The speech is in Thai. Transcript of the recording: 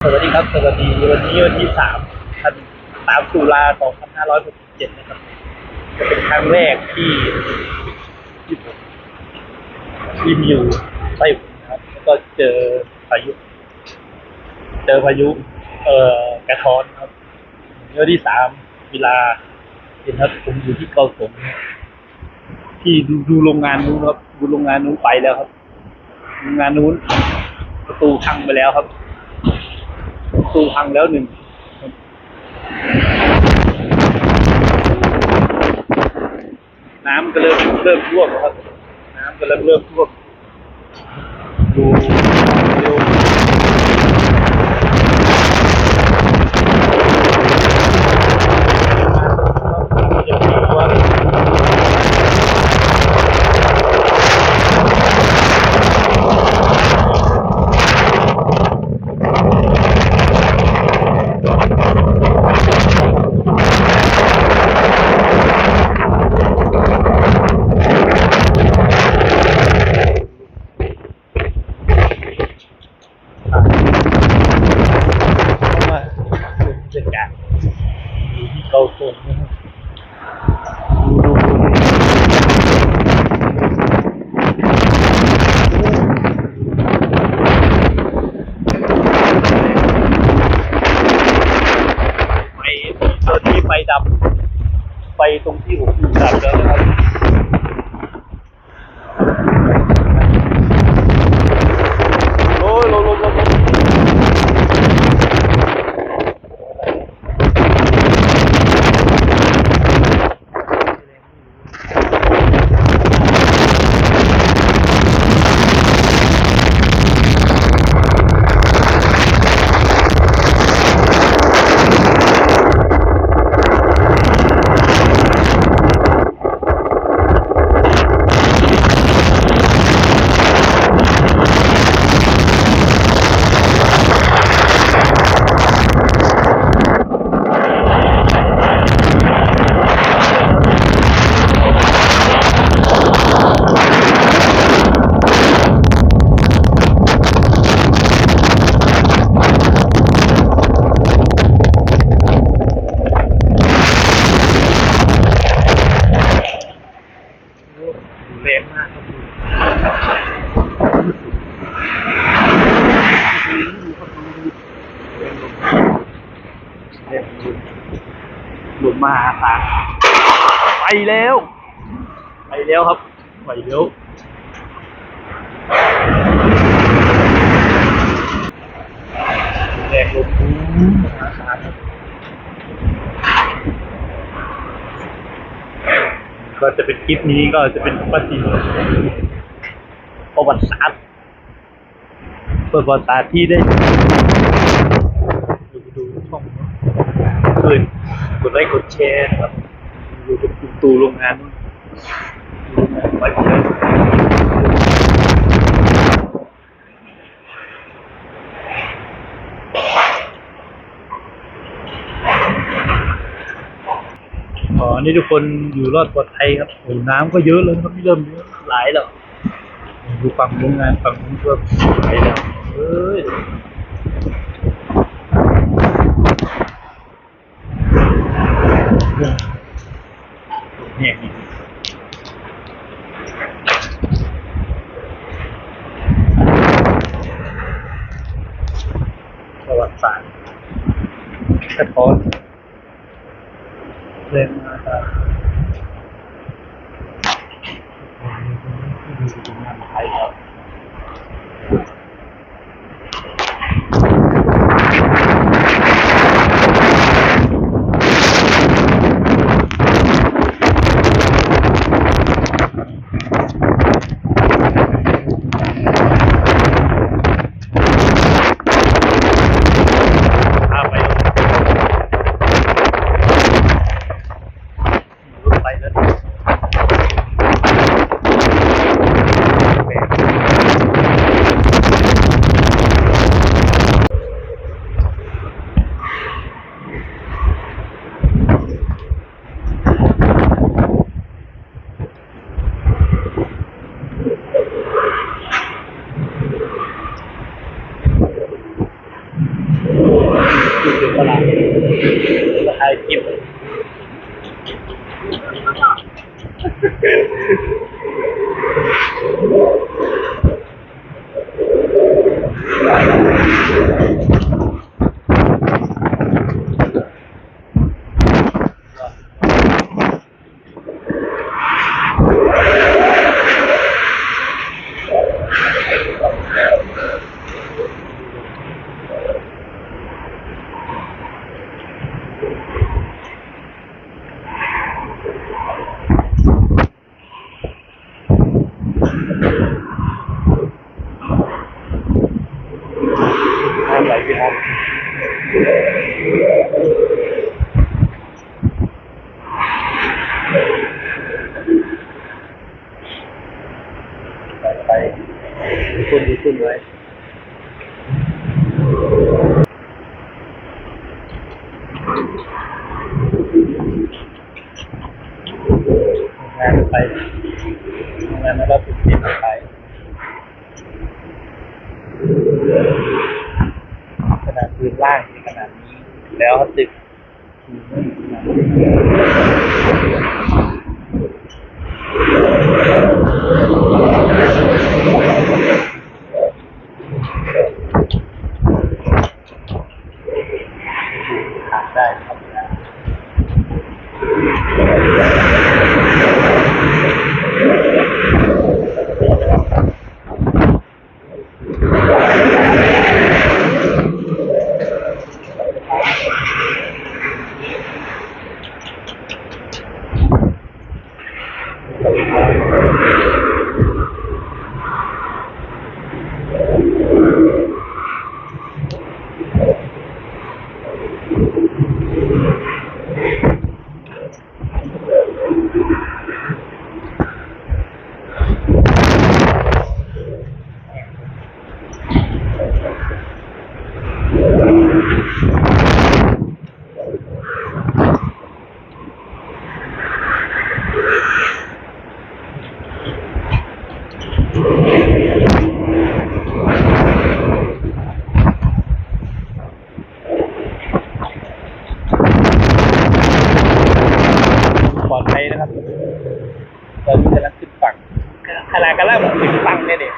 สวัสดีครับสวัสดีวันนี้วันที่3 ตุลา2567นะครับจะเป็นครั้งแรกที่ผมบินอยู่ไต้หวันนะครับแล้วก็เจอพายุกระท้อนครับวันที่3 เวลาเห็นครับผมอยู่ที่เกาสงที่ดูโรงงานนู้นครับดูโรงงานนู้นไปแล้วครับโรงงานนู้นประตูพังไปแล้วครับประตูพังแล้วหนึ่งน้ำก็เริ่มท่วมครับน้ำก็เริ่มท่วมดูเร็วอย่างนี้ว่าบรรยากาศอยู่ที่เกาสงนะครับไปตอนนี้ไฟดับไฟตรงที่ผมอยู่ดับแล้วนะครับโอ้ยลมแรงมากครับลมมหาศาลไปแล้วครับไปแล้วแรงลมมหาศาลก็จะเป็นคลิปนี้ก็จะเป็นประวัติศาสตร์ที่ได้ดูช่องเพื่อนกดไลค์กดแชร์ครับอยู่กับคุณตูโรงงานไปเลยนี่ทุกคนอยู่รอดปลอดภัยครับโอ้น้ำก็เยอะเลยครับที่เริ่มเยอะหลายแล้วดูฝั่งโรงงานฝั่งนู้นก็ไหลแล้วเนี่ยประวัติศาสตร์สะท้อนเรื่องมาจากดูงานไทยครับไปแล้ว ตลาดมาถ่ายคลิปไหลไปทางไปดูคุณไว้งานไปงานแล้วติดเสียงไปขนาดพื้นล่างที่ขนาดนี้แล้วตึกหาได้ครับปลอดภัยนะครับตอนนี้กำลังขึ้นฝั่งขนาดกำลังขึ้นฝั่งเนี่ย